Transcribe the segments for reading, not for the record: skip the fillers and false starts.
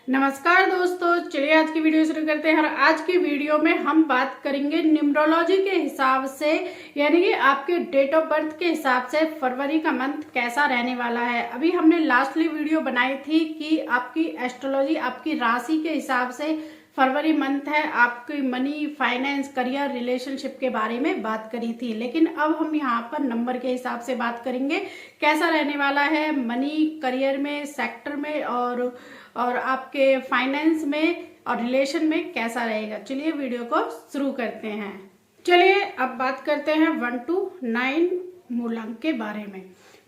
नमस्कार दोस्तों, चलिए आज की वीडियो शुरू करते हैं। और आज की वीडियो में हम बात करेंगे न्यूमरोलॉजी के हिसाब से, यानी कि आपके डेट ऑफ बर्थ के हिसाब से फरवरी का मंथ कैसा रहने वाला है। अभी हमने लास्टली वीडियो बनाई थी कि आपकी एस्ट्रोलॉजी आपकी राशि के हिसाब से फरवरी मंथ है, आपकी मनी, फाइनेंस, करियर, रिलेशनशिप के बारे में बात करी थी। लेकिन अब हम यहाँ पर नंबर के हिसाब से बात करेंगे कैसा रहने वाला है मनी, करियर में, सेक्टर में और आपके फाइनेंस में और रिलेशन में कैसा रहेगा। चलिए वीडियो को शुरू करते हैं। चलिए अब बात करते हैं 1 to 9 मूलांक के बारे में।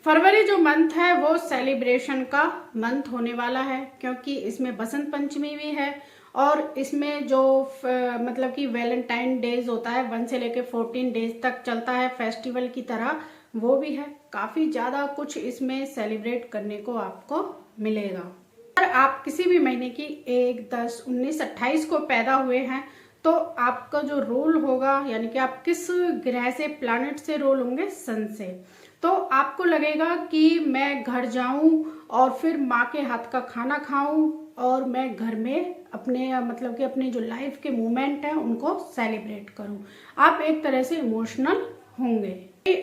फरवरी जो मंथ है वो सेलिब्रेशन का मंथ होने वाला है, क्योंकि इसमें बसंत पंचमी भी है और इसमें जो मतलब कि वैलेंटाइन डेज होता है 1 से लेकर 14 डेज तक चलता है फेस्टिवल की तरह, वो भी है। काफी ज्यादा कुछ इसमें सेलिब्रेट करने को आपको मिलेगा। अगर आप किसी भी महीने की 1, 10, 19, 28 को पैदा हुए हैं तो आपका जो रोल होगा, यानी कि आप किस ग्रह से, प्लैनेट से रोल होंगे, सन से। तो आपको लगेगा कि मैं घर जाऊं और फिर माँ के हाथ का खाना खाऊं और मैं घर में अपने मतलब कि अपने जो लाइफ के मोमेंट हैं उनको सेलिब्रेट करूं। आप एक तरह से इमोशनल होंगे।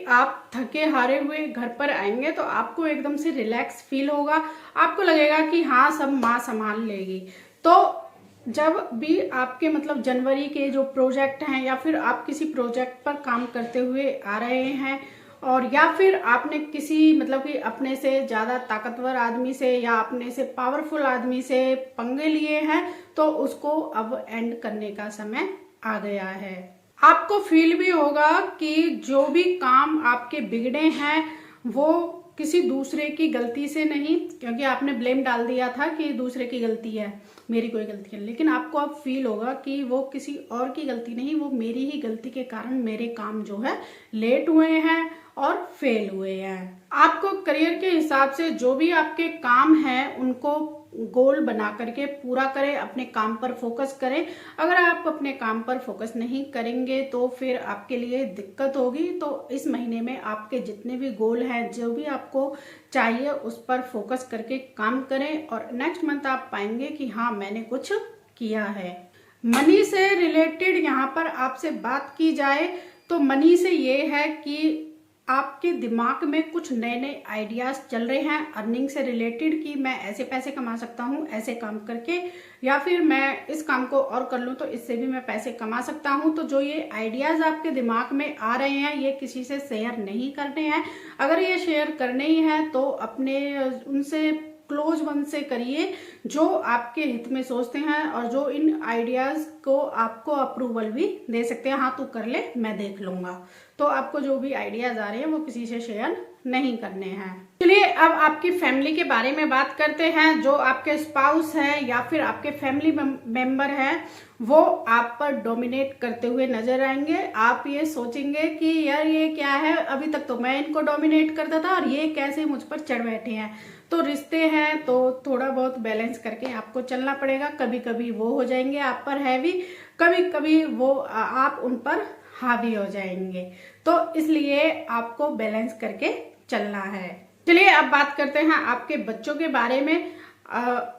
आप थके हारे हुए घर पर आएंगे तो आपको एकदम से रिलैक्स फील होगा। आपको लगेगा कि हाँ, सब माँ संभाल लेगी। तो जब भी आपके मतलब जनवरी के जो प्रोजेक्ट हैं या फिर आप किसी प्रोजेक्ट पर काम करते हुए आ रहे हैं और या फिर आपने किसी मतलब कि अपने से ज़्यादा ताकतवर आदमी से या अपने से पावरफुल आदमी से पंगे लिए हैं, तो उसको अब एंड करने का समय आ गया है। आपको फील भी होगा कि जो भी काम आपके बिगड़े हैं वो किसी दूसरे की गलती से नहीं, क्योंकि आपने ब्लेम डाल दिया था कि दूसरे की गलती है, मेरी कोई गलती है। लेकिन आपको अब फील होगा कि वो किसी और की गलती नहीं, वो मेरी ही गलती के कारण मेरे काम जो है लेट हुए हैं और फेल हुए हैं। आपको करियर के हिसाब से जो भी आपके काम हैं उनको गोल बना करके पूरा करें, अपने काम पर फोकस करें। अगर आप अपने काम पर फोकस नहीं करेंगे तो फिर आपके लिए दिक्कत होगी। तो इस महीने में आपके जितने भी गोल हैं, जो भी आपको चाहिए, उस पर फोकस करके काम करें और नेक्स्ट मंथ आप पाएंगे कि हाँ, मैंने कुछ किया है। मनी से रिलेटेड यहाँ पर आपसे बात की जाए तो मनी से ये है कि आपके दिमाग में कुछ नए नए आइडियाज चल रहे हैं अर्निंग से रिलेटेड, कि मैं ऐसे पैसे कमा सकता हूँ ऐसे काम करके, या फिर मैं इस काम को और कर लूँ तो इससे भी मैं पैसे कमा सकता हूँ। तो जो ये आइडियाज आपके दिमाग में आ रहे हैं ये किसी से शेयर नहीं करने हैं। अगर ये शेयर करने ही है तो अपने उनसे क्लोज वन से करिए जो आपके हित में सोचते हैं और जो इन आइडियाज को आपको अप्रूवल भी दे सकते हैं। हाँ, तू कर ले, मैं देख लूंगा। तो आपको जो भी आइडियाज आ रहे हैं वो किसी से शेयर नहीं करने हैं। चलिए अब आपकी फैमिली के बारे में बात करते हैं। जो आपके स्पाउस है या फिर आपके फैमिली मेंबर हैं वो आप पर डोमिनेट करते हुए नजर आएंगे। आप ये सोचेंगे कि यार ये क्या है, अभी तक तो मैं इनको डोमिनेट करता था और ये कैसे मुझ पर चढ़ बैठे हैं। तो रिश्ते हैं तो थोड़ा बहुत बैलेंस करके आपको चलना पड़ेगा। कभी कभी वो हो जाएंगे आप पर हैवी, कभी कभी वो आप उन पर हावी हो जाएंगे। तो इसलिए आपको बैलेंस करके चलना है। चलिए अब बात करते हैं आपके बच्चों के बारे में।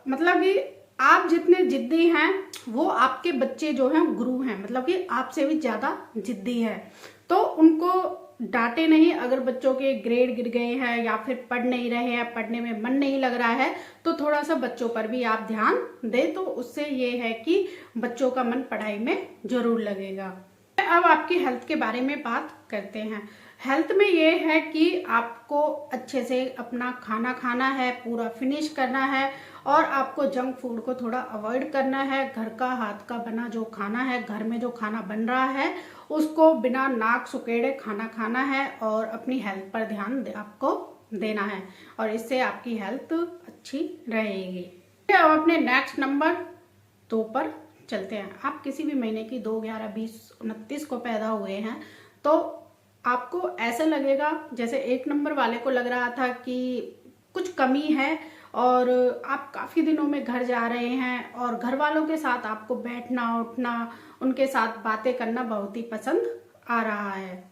मतलब कि आप जितने जिद्दी हैं वो आपके बच्चे जो हैं गुरु हैं, मतलब कि आपसे भी ज्यादा जिद्दी है। तो उनको डांटे नहीं। अगर बच्चों के ग्रेड गिर गए हैं या फिर पढ़ नहीं रहे हैं, पढ़ने में मन नहीं लग रहा है, तो थोड़ा सा बच्चों पर भी आप ध्यान दें। तो उससे ये है कि बच्चों का मन पढ़ाई में जरूर लगेगा। अब आपकी हेल्थ के बारे में बात करते हैं। हेल्थ में ये है कि आपको अच्छे से अपना खाना खाना है, पूरा फिनिश करना है और आपको जंक फूड को थोड़ा अवॉइड करना है। घर का हाथ का बना जो खाना है, घर में जो खाना बन रहा है उसको बिना नाक सुकेड़े खाना खाना है और अपनी हेल्थ पर ध्यान आपको देना है और इससे आपकी हेल्थ अच्छी रहेगी। अब अपने नेक्स्ट नंबर 2 पर चलते हैं। आप किसी भी महीने की 2, 11, 20, 29 को पैदा हुए हैं तो आपको ऐसा लगेगा जैसे 1 नंबर वाले को लग रहा था कि कुछ कमी है और आप काफी दिनों में घर जा रहे हैं और घर वालों के साथ आपको बैठना उठना, उनके साथ बातें करना बहुत ही पसंद आ रहा है।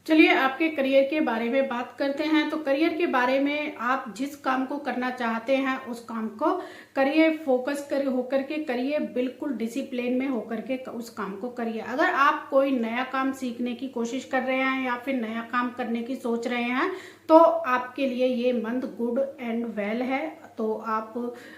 चलिए आपके करियर के बारे में बात करते हैं। तो करियर के बारे में आप जिस काम को करना चाहते हैं उस काम को करिए, फोकस कर होकर के करिए, बिल्कुल डिसिप्लिन में होकर के उस काम को करिए। अगर आप कोई नया काम सीखने की कोशिश कर रहे हैं या फिर नया काम करने की सोच रहे हैं तो आपके लिए ये मंथ गुड एंड वेल है। तो आप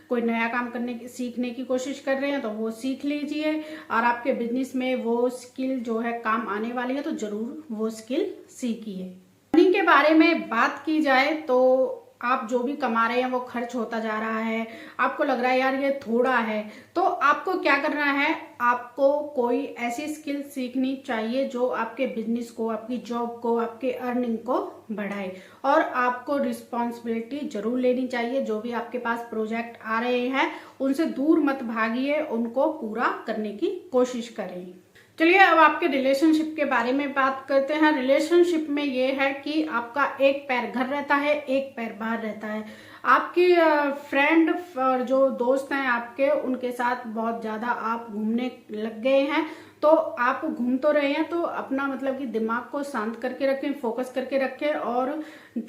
कोई नया काम करने की सीखने की कोशिश कर रहे हैं तो वो सीख लीजिए, और आपके बिजनेस में वो स्किल जो है काम आने वाली है तो जरूर वो स्किल सीखिए। मनी के बारे में बात की जाए तो आप जो भी कमा रहे हैं वो खर्च होता जा रहा है, आपको लग रहा है यार ये थोड़ा है, तो आपको क्या करना है, आपको कोई ऐसी स्किल सीखनी चाहिए जो आपके बिजनेस को, आपकी जॉब को, आपके अर्निंग को बढ़ाए। और आपको रिस्पॉन्सिबिलिटी जरूर लेनी चाहिए। जो भी आपके पास प्रोजेक्ट आ रहे हैं उनसे दूर मत भागिए, उनको पूरा करने की कोशिश करें। चलिए अब आपके रिलेशनशिप के बारे में बात करते हैं। रिलेशनशिप में ये है कि आपका एक पैर घर रहता है, एक पैर बाहर रहता है। आपकी फ्रेंड और जो दोस्त हैं आपके, उनके साथ बहुत ज़्यादा आप घूमने लग गए हैं। तो आप घूम तो रहे हैं तो अपना मतलब कि दिमाग को शांत करके रखें, फोकस करके रखें। और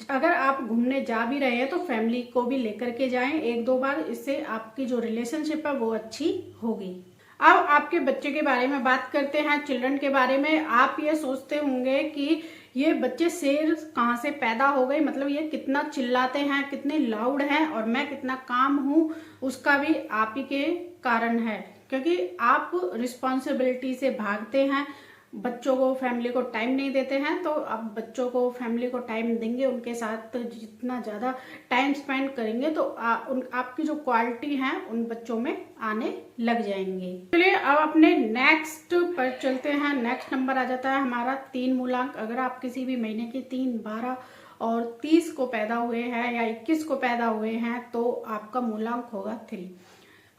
अगर आप घूमने जा भी रहे हैं तो फैमिली को भी लेकर के जाएं एक दो बार, इससे आपकी जो रिलेशनशिप है वो अच्छी होगी। अब आपके बच्चे के बारे में बात करते हैं, चिल्ड्रन के बारे में। आप ये सोचते होंगे कि ये बच्चे शेर कहाँ से पैदा हो गए, मतलब ये कितना चिल्लाते हैं, कितने लाउड हैं, और मैं कितना काम हूँ। उसका भी आप ही के कारण है, क्योंकि आप रिस्पॉन्सिबिलिटी से भागते हैं, बच्चों को, फैमिली को टाइम नहीं देते हैं। तो अब बच्चों को, फैमिली को टाइम देंगे, उनके साथ जितना ज़्यादा टाइम स्पेंड करेंगे तो आपकी जो क्वालिटी है उन बच्चों में आने लग जाएंगे। चलिए अब अपने नेक्स्ट पर चलते हैं। नेक्स्ट नंबर आ जाता है हमारा 3 मूलांक। अगर आप किसी भी महीने के 3, 12 और 30 को पैदा हुए हैं या 21 को पैदा हुए हैं तो आपका मूलांक होगा 3।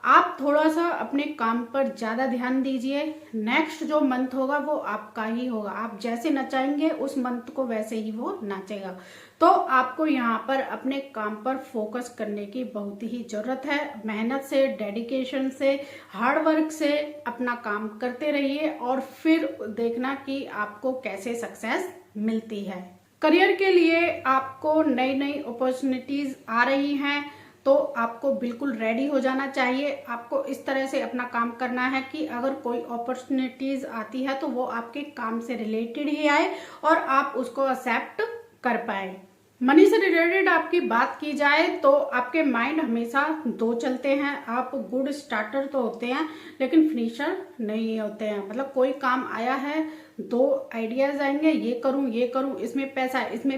आप थोड़ा सा अपने काम पर ज्यादा ध्यान दीजिए। नेक्स्ट जो मंथ होगा वो आपका ही होगा। आप जैसे नचाएंगे उस मंथ को वैसे ही वो नाचेगा। तो आपको यहाँ पर अपने काम पर फोकस करने की बहुत ही जरूरत है। मेहनत से, डेडिकेशन से, हार्ड वर्क से अपना काम करते रहिए और फिर देखना कि आपको कैसे सक्सेस मिलती है। करियर के लिए आपको नई नई अपॉर्चुनिटीज आ रही हैं तो आपको बिल्कुल रेडी हो जाना चाहिए। आपको इस तरह से अपना काम करना है कि अगर कोई अपॉर्चुनिटीज आती है तो वो आपके काम से रिलेटेड ही आए और आप उसको एक्सेप्ट कर पाए। मनी से रिलेटेड आपकी बात की जाए तो आपके माइंड हमेशा 2 चलते हैं। आप गुड स्टार्टर तो होते हैं लेकिन फिनिशर नहीं होते हैं। मतलब कोई काम आया है, 2 आइडियाज आएंगे, ये करूं, इसमें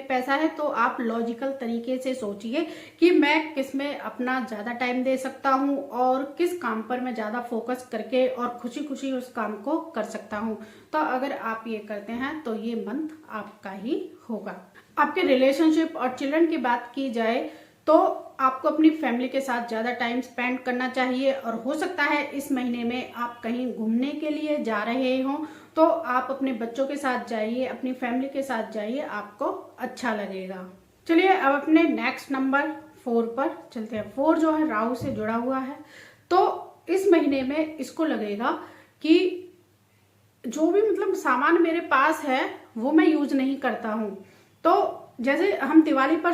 पैसा है, तो आप लॉजिकल तरीके से सोचिए कि मैं किस में अपना ज्यादा टाइम दे सकता हूं और किस काम पर मैं ज्यादा फोकस करके और खुशी खुशी उस काम को कर सकता हूं। तो अगर आप ये करते हैं तो ये मंथ आपका ही होगा। आपके रिलेशनशिप और चिल्ड्रन की बात की जाए तो आपको अपनी फैमिली के साथ ज्यादा टाइम स्पेंड करना चाहिए। और हो सकता है इस महीने में आप कहीं घूमने के लिए जा रहे हो तो आप अपने बच्चों के साथ जाइए, अपनी फैमिली के साथ जाइए, आपको अच्छा लगेगा। चलिए अब अपने नेक्स्ट नंबर 4 पर चलते हैं। 4 जो है राहु से जुड़ा हुआ है। तो इस महीने में इसको लगेगा कि जो भी मतलब सामान मेरे पास है वो मैं यूज नहीं करता हूँ। तो जैसे हम दिवाली पर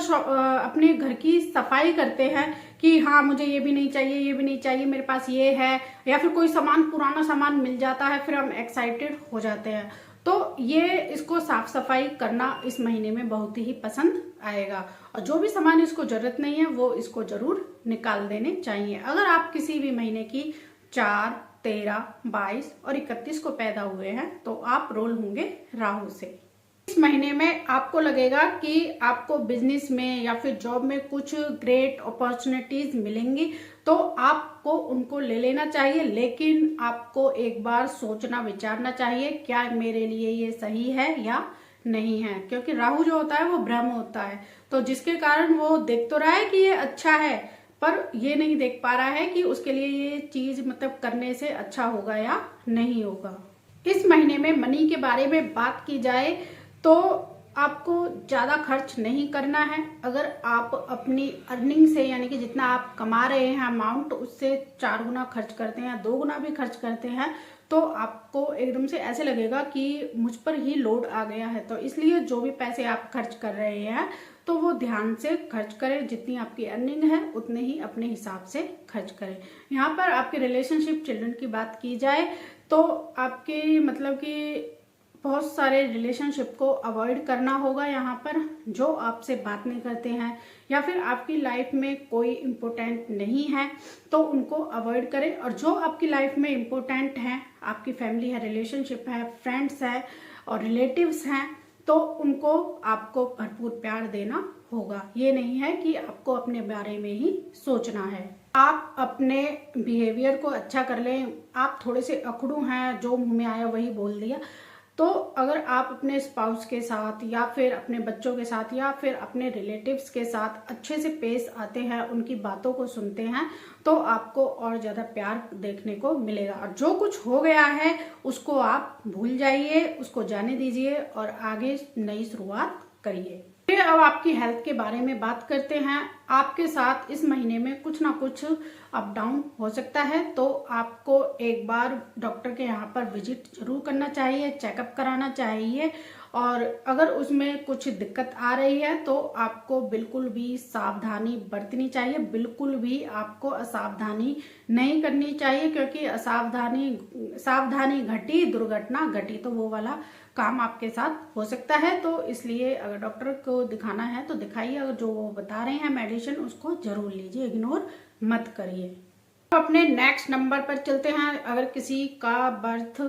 अपने घर की सफाई करते हैं कि हाँ मुझे ये भी नहीं चाहिए, ये भी नहीं चाहिए, मेरे पास ये है, या फिर कोई सामान, पुराना सामान मिल जाता है, फिर हम एक्साइटेड हो जाते हैं। तो ये इसको साफ सफाई करना इस महीने में बहुत ही पसंद आएगा। और जो भी सामान इसको जरूरत नहीं है वो इसको जरूर निकाल देने चाहिए। अगर आप किसी भी महीने की 4, 13, 22 और 31 को पैदा हुए हैं तो आप रोल होंगे राहु से। इस महीने में आपको लगेगा कि आपको बिजनेस में या फिर जॉब में कुछ ग्रेट अपॉर्चुनिटीज मिलेंगी तो आपको उनको ले लेना चाहिए। लेकिन आपको एक बार सोचना विचारना चाहिए क्या मेरे लिए ये सही है या नहीं है, क्योंकि राहु जो होता है वो ब्रह्म होता है। तो जिसके कारण वो देख तो रहा है कि ये अच्छा है पर ये नहीं देख पा रहा है कि उसके लिए ये चीज मतलब करने से अच्छा होगा या नहीं होगा। इस महीने में मनी के बारे में बात की जाए तो आपको ज़्यादा खर्च नहीं करना है। अगर आप अपनी अर्निंग से यानी कि जितना आप कमा रहे हैं अमाउंट, उससे 4 गुना खर्च करते हैं, 2 गुना भी खर्च करते हैं, तो आपको एकदम से ऐसे लगेगा कि मुझ पर ही लोड आ गया है। तो इसलिए जो भी पैसे आप खर्च कर रहे हैं तो वो ध्यान से खर्च करें। जितनी आपकी अर्निंग है उतने ही अपने हिसाब से खर्च करें। यहाँ पर आपके रिलेशनशिप चिल्ड्रन की बात की जाए तो आपके मतलब कि बहुत सारे रिलेशनशिप को अवॉइड करना होगा। यहाँ पर जो आपसे बात नहीं करते हैं या फिर आपकी लाइफ में कोई इम्पोर्टेंट नहीं है तो उनको अवॉइड करें। और जो आपकी लाइफ में इम्पोर्टेंट हैं, आपकी फैमिली है, रिलेशनशिप है, फ्रेंड्स है और रिलेटिव्स हैं, तो उनको आपको भरपूर प्यार देना होगा। ये नहीं है कि आपको अपने बारे में ही सोचना है। आप अपने बिहेवियर को अच्छा कर लें। आप थोड़े से अकड़ू हैं, जो मुंह में आया वही बोल दिया। तो अगर आप अपने स्पाउस के साथ या फिर अपने बच्चों के साथ या फिर अपने रिलेटिव्स के साथ अच्छे से पेश आते हैं, उनकी बातों को सुनते हैं, तो आपको और ज़्यादा प्यार देखने को मिलेगा। और जो कुछ हो गया है उसको आप भूल जाइए, उसको जाने दीजिए और आगे नई शुरुआत करिए। फिर अब आपकी हेल्थ के बारे में बात करते हैं। आपके साथ इस महीने में कुछ ना कुछ अप डाउन हो सकता है, तो आपको एक बार डॉक्टर के यहाँ पर विजिट जरूर करना चाहिए, चेकअप कराना चाहिए। और अगर उसमें कुछ दिक्कत आ रही है तो आपको बिल्कुल भी सावधानी बरतनी चाहिए, बिल्कुल भी आपको असावधानी नहीं करनी चाहिए, क्योंकि सावधानी घटी दुर्घटना घटी, तो वो वाला काम आपके साथ हो सकता है। तो इसलिए अगर डॉक्टर को दिखाना है तो दिखाइए। अगर जो वो बता रहे हैं मेडिसिन उसको जरूर लीजिए, इग्नोर मत करिए। अपने नेक्स्ट नंबर पर चलते हैं। अगर किसी का बर्थ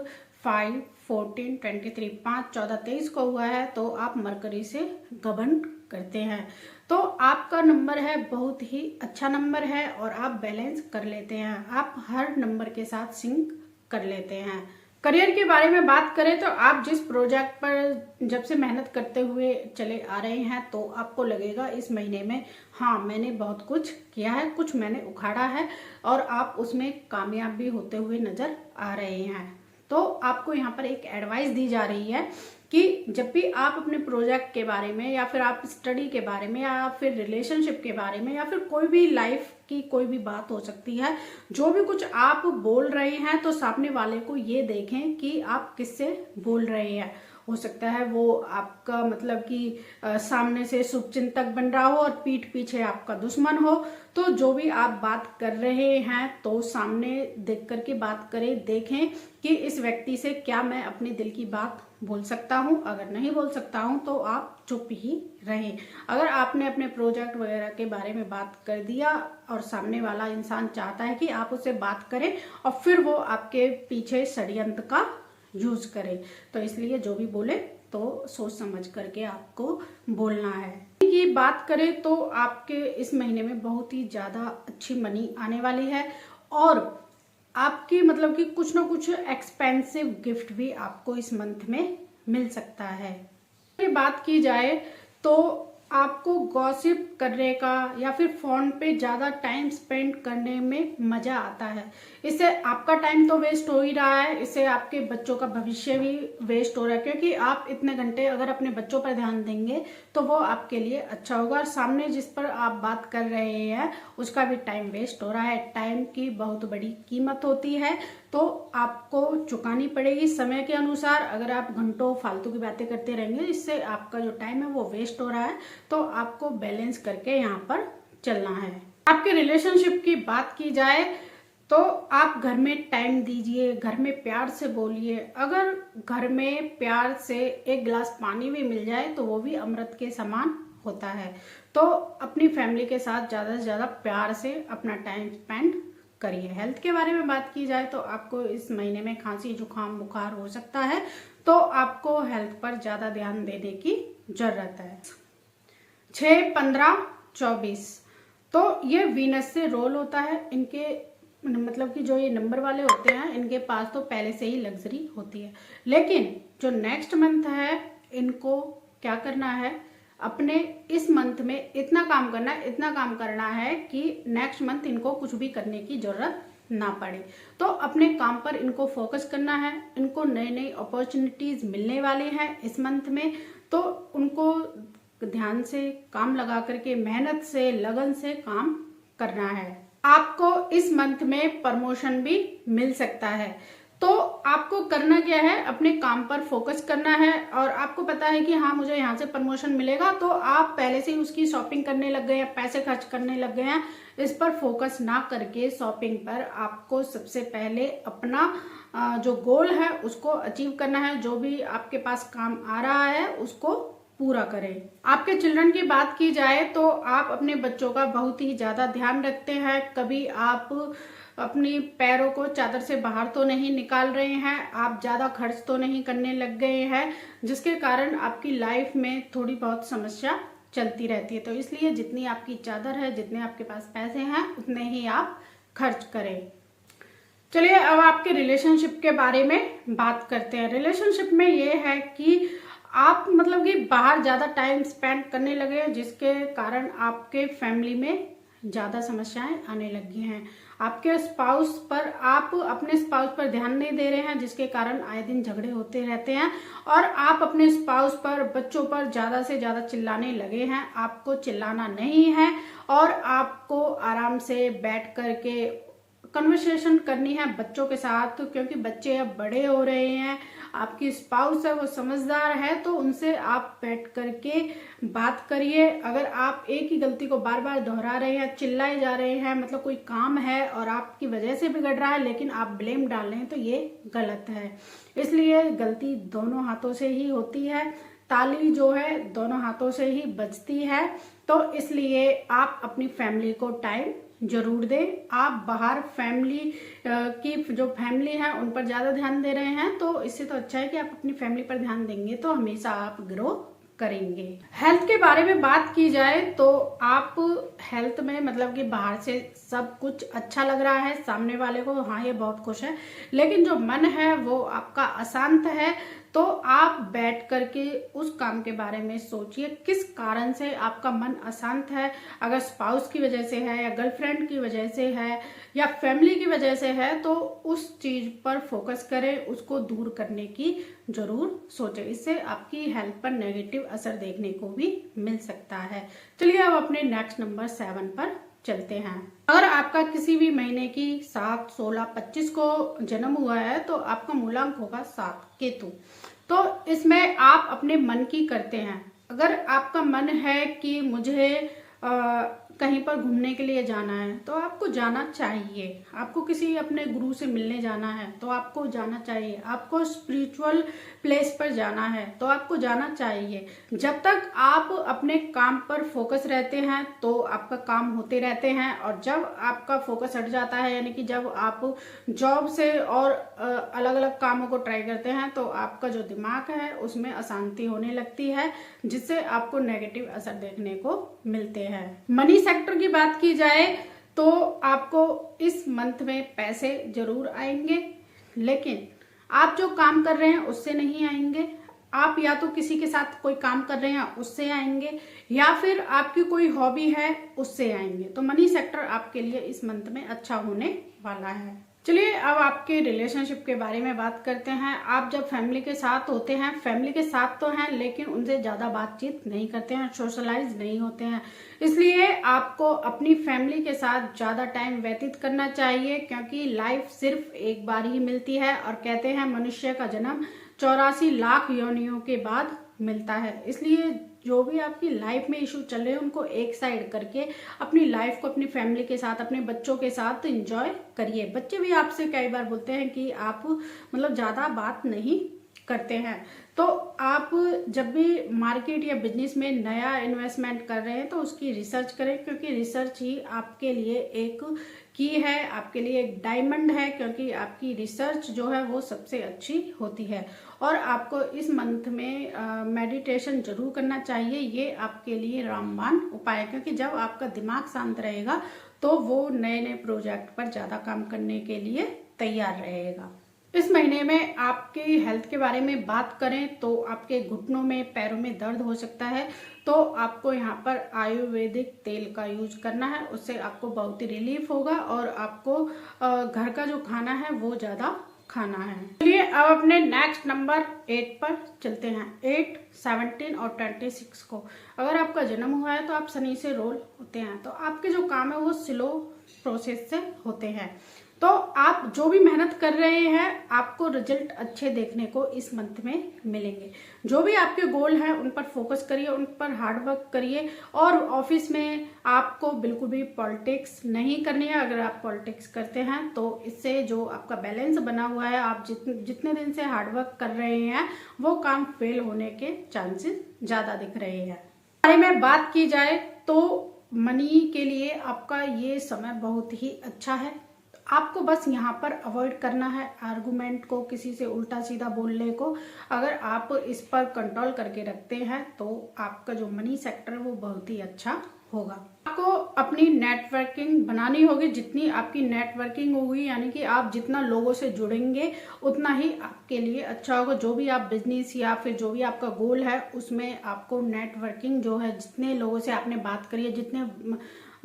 5, 14, 23, 5, 14, 23 को हुआ है तो आप मरकरी से गबन करते हैं, तो आपका नंबर है बहुत ही अच्छा नंबर है और आप बैलेंस कर लेते हैं। आप हर नंबर के साथ सिंक कर लेते हैं। करियर के बारे में बात करें तो आप जिस प्रोजेक्ट पर जब से मेहनत करते हुए चले आ रहे हैं तो आपको लगेगा इस महीने में हाँ मैंने बहुत कुछ किया है, कुछ मैंने उखाड़ा है और आप उसमें कामयाब भी होते हुए नजर आ रहे हैं। तो आपको यहाँ पर एक एडवाइस दी जा रही है कि जब भी आप अपने प्रोजेक्ट के बारे में या फिर आप स्टडी के बारे में या फिर रिलेशनशिप के बारे में या फिर कोई भी लाइफ की कोई भी बात हो सकती है, जो भी कुछ आप बोल रहे हैं तो सामने वाले को ये देखें कि आप किससे बोल रहे हैं। हो सकता है वो आपका मतलब कि सामने से शुभचिंतक बन रहा हो और पीठ पीछे आपका दुश्मन हो। तो जो भी आप बात कर रहे हैं तो सामने देख करके बात करें, देखें कि इस व्यक्ति से क्या मैं अपने दिल की बात बोल सकता हूं। अगर नहीं बोल सकता हूं तो आप चुप ही रहें। अगर आपने अपने प्रोजेक्ट वगैरह के बारे में बात कर दिया और सामने वाला इंसान चाहता है कि आप उससे बात करें और फिर वो आपके पीछे षड्यंत्र का यूज करे, तो इसलिए जो भी बोले तो सोच समझ करके आपको बोलना है। की बात करें तो आपके इस महीने में बहुत ही ज्यादा अच्छी मनी आने वाली है और आपकी मतलब कि कुछ ना कुछ एक्सपेंसिव गिफ्ट भी आपको इस मंथ में मिल सकता है। बात की जाए तो आपको गॉसिप करने का या फिर फोन पे ज्यादा टाइम स्पेंड करने में मजा आता है। इससे आपका टाइम तो वेस्ट हो ही रहा है, इससे आपके बच्चों का भविष्य भी वेस्ट हो रहा है, क्योंकि आप इतने घंटे अगर अपने बच्चों पर ध्यान देंगे तो वो आपके लिए अच्छा होगा और सामने जिस पर आप बात कर रहे हैं उसका भी टाइम वेस्ट हो रहा है। टाइम की बहुत बड़ी कीमत होती है तो आपको चुकानी पड़ेगी समय के अनुसार। अगर आप घंटों फालतू की बातें करते रहेंगे इससे आपका जो टाइम है वो वेस्ट हो रहा है, तो आपको बैलेंस करके यहाँ पर चलना है। आपके रिलेशनशिप की बात की जाए तो आप घर में टाइम दीजिए, घर में प्यार से बोलिए। अगर घर में प्यार से एक गिलास पानी भी मिल जाए तो वो भी अमृत के समान होता है। तो अपनी फैमिली के साथ ज्यादा से ज्यादा प्यार से अपना टाइम स्पेंड करिए। हेल्थ के बारे में बात की जाए तो आपको इस महीने में खांसी जुकाम बुखार हो सकता है, तो आपको हेल्थ पर ज्यादा ध्यान देने की जरूरत है। 6, 15, 24 तो ये वीनस से रोल होता है। इनके मतलब कि जो ये नंबर वाले होते हैं इनके पास तो पहले से ही लग्जरी होती है, लेकिन जो नेक्स्ट मंथ है इनको क्या करना है, अपने इस मंथ में इतना काम करना है कि नेक्स्ट मंथ इनको कुछ भी करने की जरूरत ना पड़े। तो अपने काम पर इनको फोकस करना है। इनको नई नई अपॉर्चुनिटीज मिलने वाले हैं इस मंथ में, तो उनको ध्यान से काम लगा करके मेहनत से लगन से काम करना है। आपको इस मंथ में प्रमोशन भी मिल सकता है। तो आपको करना क्या है, अपने काम पर फोकस करना है और आपको पता है कि हाँ मुझे यहाँ से प्रमोशन मिलेगा, तो आप पहले से ही उसकी शॉपिंग करने लग गए हैं, पैसे खर्च करने लग गए हैं। इस पर फोकस ना करके शॉपिंग पर आपको सबसे पहले अपना जो गोल है उसको अचीव करना है। जो भी आपके पास काम आ रहा है उसको पूरा करें। आपके चिल्ड्रन की बात की जाए तो आप अपने बच्चों का बहुत ही ज्यादा ध्यान रखते हैं। कभी आप अपनी पैरों को चादर से बाहर तो नहीं निकाल रहे हैं, आप ज्यादा खर्च तो नहीं करने लग गए हैं, जिसके कारण आपकी लाइफ में थोड़ी बहुत समस्या चलती रहती है। तो इसलिए जितनी आपकी चादर है, जितने आपके पास पैसे हैं, उतने ही आप खर्च करें। चलिए अब आपके रिलेशनशिप के बारे में बात करते हैं। रिलेशनशिप में ये है कि आप मतलब कि बाहर ज्यादा टाइम स्पेंड करने लगे हैं, जिसके कारण आपके फैमिली में ज्यादा समस्याएं आने लगी हैं। आपके स्पाउस पर, आप अपने स्पाउस पर ध्यान नहीं दे रहे हैं, जिसके कारण आए दिन झगड़े होते रहते हैं और आप अपने स्पाउस पर, बच्चों पर ज्यादा से ज्यादा चिल्लाने लगे हैं। आपको चिल्लाना नहीं है और आपको आराम से बैठ करके कन्वर्सेशन करनी है बच्चों के साथ, क्योंकि बच्चे अब बड़े हो रहे हैं। आपकी स्पाउस है वो समझदार है, तो उनसे आप बैठ करके बात करिए। अगर आप एक ही गलती को बार बार दोहरा रहे हैं, चिल्लाए जा रहे हैं, मतलब कोई काम है और आपकी वजह से बिगड़ रहा है लेकिन आप ब्लेम डाल रहे हैं, तो ये गलत है। इसलिए गलती दोनों हाथों से ही होती है, ताली जो है दोनों हाथों से ही बजती है। तो इसलिए आप अपनी फैमिली को टाइम जरूर दें। आप बाहर फैमिली की जो फैमिली है उन पर ज्यादा ध्यान दे रहे हैं, तो इससे तो अच्छा है कि आप अपनी फैमिली पर ध्यान देंगे तो हमेशा आप ग्रो करेंगे। हेल्थ के बारे में बात की जाए तो आप हेल्थ में मतलब कि बाहर से सब कुछ अच्छा लग रहा है सामने वाले को, हाँ ये बहुत खुश है, लेकिन जो मन है वो आपका अशांत है। तो आप बैठ करके उस काम के बारे में सोचिए, किस कारण से आपका मन अशांत है। अगर स्पाउस की वजह से है या गर्लफ्रेंड की वजह से है या फैमिली की वजह से है, तो उस चीज पर फोकस करें, उसको दूर करने की जरूर सोचें। इससे आपकी हेल्थ पर नेगेटिव असर देखने को भी मिल सकता है। चलिए अब अपने नेक्स्ट नंबर 7 पर चलते हैं। अगर आपका किसी भी महीने की 7, 16, 25 को जन्म हुआ है तो आपका मूलांक होगा 7 केतु। तो इसमें आप अपने मन की करते हैं। अगर आपका मन है कि मुझे कहीं पर घूमने के लिए जाना है तो आपको जाना चाहिए। आपको किसी अपने गुरु से मिलने जाना है तो आपको जाना चाहिए। आपको स्पिरिचुअल प्लेस पर जाना है तो आपको जाना चाहिए। जब तक आप अपने काम पर फोकस रहते हैं तो आपका काम होते रहते हैं, और जब आपका फोकस हट जाता है, यानी कि जब आप जॉब से और अलग अलग कामों को ट्राई करते हैं, तो आपका जो दिमाग है उसमें अशांति होने लगती है, जिससे आपको नेगेटिव असर देखने को मिलते हैं। मनी सेक्टर की बात की जाए तो आपको इस मंथ में पैसे जरूर आएंगे, लेकिन आप जो काम कर रहे हैं उससे नहीं आएंगे। आप या तो किसी के साथ कोई काम कर रहे हैं उससे आएंगे, या फिर आपकी कोई हॉबी है उससे आएंगे। तो मनी सेक्टर आपके लिए इस मंथ में अच्छा होने वाला है। चलिए अब आपके रिलेशनशिप के बारे में बात करते हैं। आप जब फैमिली के साथ होते हैं, फैमिली के साथ तो हैं लेकिन उनसे ज्यादा बातचीत नहीं करते हैं, सोशलाइज नहीं होते हैं। इसलिए आपको अपनी फैमिली के साथ ज्यादा टाइम व्यतीत करना चाहिए, क्योंकि लाइफ सिर्फ एक बार ही मिलती है और कहते हैं मनुष्य का जन्म 84 लाख योनियों के बाद मिलता है। इसलिए जो भी आपकी लाइफ में इशू चल रहे हैं उनको एक साइड करके अपनी लाइफ को अपनी फैमिली के साथ, अपने बच्चों के साथ एंजॉय करिए। बच्चे भी आपसे कई बार बोलते हैं कि आप मतलब ज्यादा बात नहीं करते हैं। तो आप जब भी मार्केट या बिजनेस में नया इन्वेस्टमेंट कर रहे हैं तो उसकी रिसर्च करें, क्योंकि रिसर्च ही आपके लिए एक की है, आपके लिए एक डायमंड है, क्योंकि आपकी रिसर्च जो है वो सबसे अच्छी होती है। और आपको इस मंथ में मेडिटेशन जरूर करना चाहिए। ये आपके लिए रामबाण उपाय है, क्योंकि जब आपका दिमाग शांत रहेगा तो वो नए नए प्रोजेक्ट पर ज्यादा काम करने के लिए तैयार रहेगा। इस महीने में आपकी हेल्थ के बारे में बात करें तो आपके घुटनों में, पैरों में दर्द हो सकता है, तो आपको यहाँ पर आयुर्वेदिक तेल का यूज करना है। उससे आपको बहुत ही रिलीफ होगा और आपको घर का जो खाना है वो ज्यादा खाना है। चलिए अब अपने नेक्स्ट नंबर 8 पर चलते हैं। 8, 17 और 26 को अगर आपका जन्म हुआ है तो आप शनि से रोल होते हैं, तो आपके जो काम है वो स्लो प्रोसेस से होते हैं। तो आप जो भी मेहनत कर रहे हैं आपको रिजल्ट अच्छे देखने को इस मंथ में मिलेंगे। जो भी आपके गोल हैं उन पर फोकस करिए, उन पर हार्ड वर्क करिए। और ऑफिस में आपको बिल्कुल भी पॉलिटिक्स नहीं करनी है। अगर आप पॉलिटिक्स करते हैं तो इससे जो आपका बैलेंस बना हुआ है, आप जितने दिन से हार्ड वर्क कर रहे हैं वो काम फेल होने के चांसेस ज़्यादा दिख रहे हैं। बारे में बात की जाए तो मनी के लिए आपका ये समय बहुत ही अच्छा है। आपको बस यहाँ पर अवॉइड करना है आर्गुमेंट को, किसी से उल्टा सीधा बोलने को। अगर आप इस पर कंट्रोल करके रखते हैं तो आपका जो मनी सेक्टर है वो बहुत ही अच्छा होगा। आपको अपनी नेटवर्किंग बनानी होगी। जितनी आपकी नेटवर्किंग होगी, यानी कि आप जितना लोगों से जुड़ेंगे उतना ही आपके लिए अच्छा होगा। जो भी आप बिजनेस या फिर जो भी आपका गोल है उसमें आपको नेटवर्किंग जो है, जितने लोगों से आपने बात करी है, जितने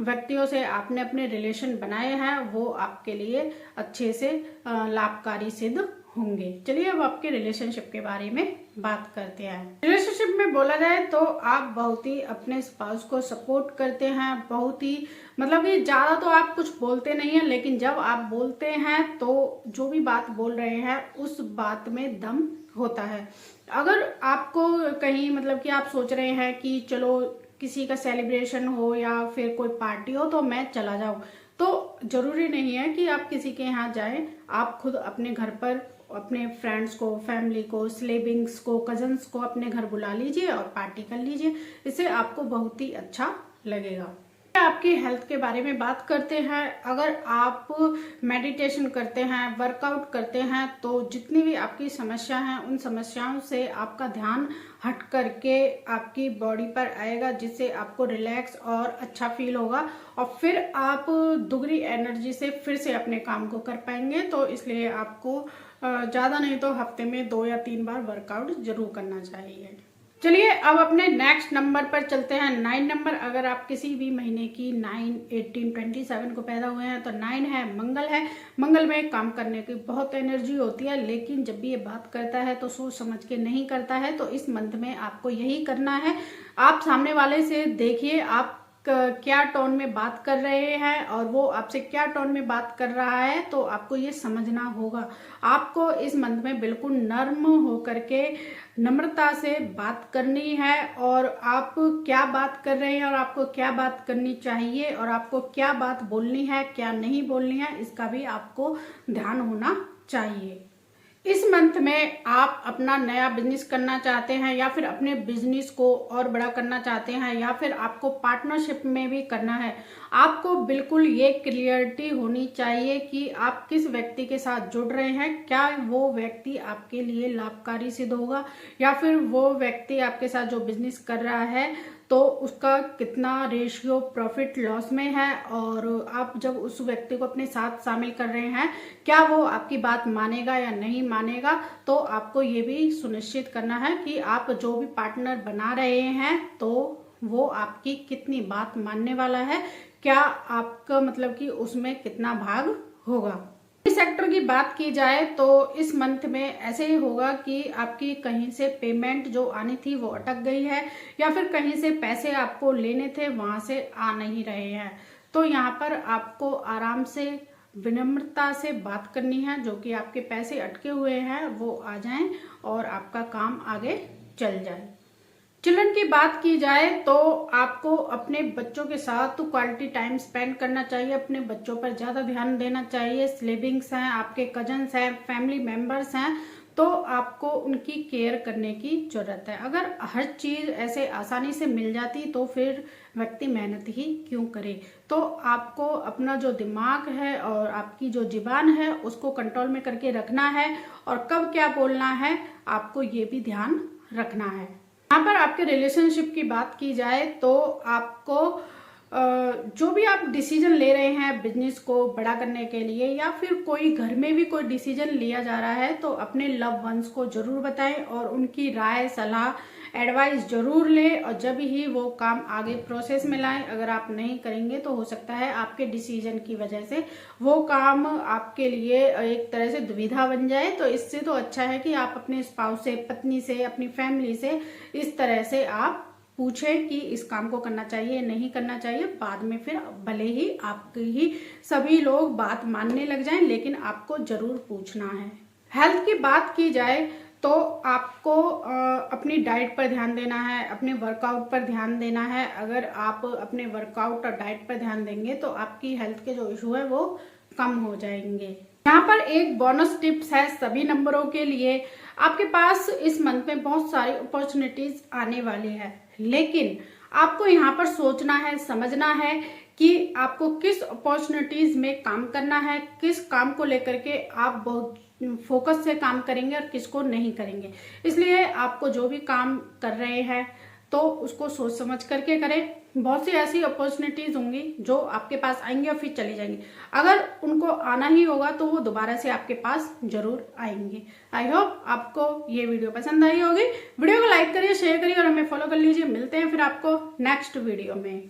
व्यक्तियों से आपने अपने रिलेशन बनाए हैं वो आपके लिए अच्छे से लाभकारी सिद्ध होंगे। चलिए अब आपके रिलेशनशिप के बारे में बात करते हैं। रिलेशनशिप में बोला जाए तो आप बहुत ही अपने स्पाउस को सपोर्ट करते हैं, बहुत ही मतलब कि ज्यादा तो आप कुछ बोलते नहीं हैं, लेकिन जब आप बोलते हैं तो जो भी बात बोल रहे हैं उस बात में दम होता है। अगर आपको कहीं मतलब कि आप सोच रहे हैं कि चलो किसी का सेलिब्रेशन हो या फिर कोई पार्टी हो तो मैं चला जाऊं, तो जरूरी नहीं है कि आप किसी के यहाँ जाएं। आप खुद अपने घर पर अपने फ्रेंड्स को, फैमिली को, सिबलिंग्स को, कजन्स को अपने घर बुला लीजिए और पार्टी कर लीजिए। इससे आपको बहुत ही अच्छा लगेगा। आपकी हेल्थ के बारे में बात करते हैं। अगर आप मेडिटेशन करते हैं, वर्कआउट करते हैं तो जितनी भी आपकी समस्या हैं उन समस्याओं से आपका ध्यान हट करके आपकी बॉडी पर आएगा, जिससे आपको रिलैक्स और अच्छा फील होगा और फिर आप दुगनी एनर्जी से फिर से अपने काम को कर पाएंगे। तो इसलिए आपको ज़्यादा नहीं तो हफ्ते में 2 या 3 बार वर्कआउट जरूर करना चाहिए। चलिए अब अपने नेक्स्ट नंबर पर चलते हैं। 9 नंबर। अगर आप किसी भी महीने की 9, 18, 27 को पैदा हुए हैं तो 9 है, मंगल है। मंगल में काम करने की बहुत एनर्जी होती है, लेकिन जब भी ये बात करता है तो सोच समझ के नहीं करता है। तो इस मंथ में आपको यही करना है। आप सामने वाले से देखिए आप क्या टोन में बात कर रहे हैं और वो आपसे क्या टोन में बात कर रहा है, तो आपको ये समझना होगा। आपको इस मंथ में बिल्कुल नर्म होकर के नम्रता से बात करनी है और आप क्या बात कर रहे हैं और आपको क्या बात करनी चाहिए और आपको क्या बात बोलनी है, क्या नहीं बोलनी है, इसका भी आपको ध्यान होना चाहिए। इस मंथ में आप अपना नया बिजनेस करना चाहते हैं या फिर अपने बिजनेस को और बड़ा करना चाहते हैं या फिर आपको पार्टनरशिप में भी करना है, आपको बिल्कुल ये क्लियरिटी होनी चाहिए कि आप किस व्यक्ति के साथ जुड़ रहे हैं। क्या वो व्यक्ति आपके लिए लाभकारी सिद्ध होगा या फिर वो व्यक्ति आपके साथ जो बिजनेस कर रहा है तो उसका कितना रेशियो प्रॉफिट लॉस में है, और आप जब उस व्यक्ति को अपने साथ शामिल कर रहे हैं क्या वो आपकी बात मानेगा या नहीं मानेगा। तो आपको ये भी सुनिश्चित करना है कि आप जो भी पार्टनर बना रहे हैं तो वो आपकी कितनी बात मानने वाला है, क्या आपका मतलब कि उसमें कितना भाग होगा। सेक्टर की बात की जाए तो इस मंथ में ऐसे ही होगा कि आपकी कहीं से पेमेंट जो आनी थी वो अटक गई है या फिर कहीं से पैसे आपको लेने थे वहां से आ नहीं रहे हैं। तो यहाँ पर आपको आराम से विनम्रता से बात करनी है, जो कि आपके पैसे अटके हुए हैं वो आ जाएं और आपका काम आगे चल जाए। चिल्ड्रन की बात की जाए तो आपको अपने बच्चों के साथ तो क्वालिटी टाइम स्पेंड करना चाहिए, अपने बच्चों पर ज़्यादा ध्यान देना चाहिए। सिबलिंग्स हैं, आपके कजन्स हैं, फैमिली मेंबर्स हैं, तो आपको उनकी केयर करने की जरूरत है। अगर हर चीज़ ऐसे आसानी से मिल जाती तो फिर व्यक्ति मेहनत ही क्यों करे। तो आपको अपना जो दिमाग है और आपकी जो जुबान है उसको कंट्रोल में करके रखना है और कब क्या बोलना है आपको ये भी ध्यान रखना है। यहाँ पर आपके रिलेशनशिप की बात की जाए तो आपको जो भी आप डिसीजन ले रहे हैं बिजनेस को बड़ा करने के लिए या फिर कोई घर में भी कोई डिसीजन लिया जा रहा है तो अपने लव वंस को जरूर बताएं और उनकी राय सलाह एडवाइस जरूर लें और जब ही वो काम आगे प्रोसेस में लाएं। अगर आप नहीं करेंगे तो हो सकता है आपके डिसीजन की वजह से वो काम आपके लिए एक तरह से दुविधा बन जाए। तो इससे तो अच्छा है कि आप अपने स्पाउस से, पत्नी से, अपनी फैमिली से इस तरह से आप पूछें कि इस काम को करना चाहिए नहीं करना चाहिए। बाद में फिर भले ही आपके ही सभी लोग बात मानने लग जाएं, लेकिन आपको जरूर पूछना है। हेल्थ की बात की जाए तो आपको अपनी डाइट पर ध्यान देना है, अपने वर्कआउट पर ध्यान देना है। अगर आप अपने वर्कआउट और डाइट पर ध्यान देंगे तो आपकी हेल्थ के जो इशू है वो कम हो जाएंगे। यहाँ पर एक बोनस टिप्स है सभी नंबरों के लिए। आपके पास इस मंथ में बहुत सारी अपॉर्चुनिटीज आने वाली है, लेकिन आपको यहाँ पर सोचना है, समझना है कि आपको किस अपॉर्चुनिटीज में काम करना है, किस काम को लेकर के आप बहुत फोकस से काम करेंगे और किसको नहीं करेंगे। इसलिए आपको जो भी काम कर रहे हैं तो उसको सोच समझ करके करें। बहुत सी ऐसी अपॉर्चुनिटीज होंगी जो आपके पास आएंगी और फिर चली जाएंगी। अगर उनको आना ही होगा तो वो दोबारा से आपके पास जरूर आएंगे। आई होप आपको ये वीडियो पसंद आई होगी। वीडियो को लाइक करिए, शेयर करिए और हमें फॉलो कर लीजिए। मिलते हैं फिर आपको नेक्स्ट वीडियो में।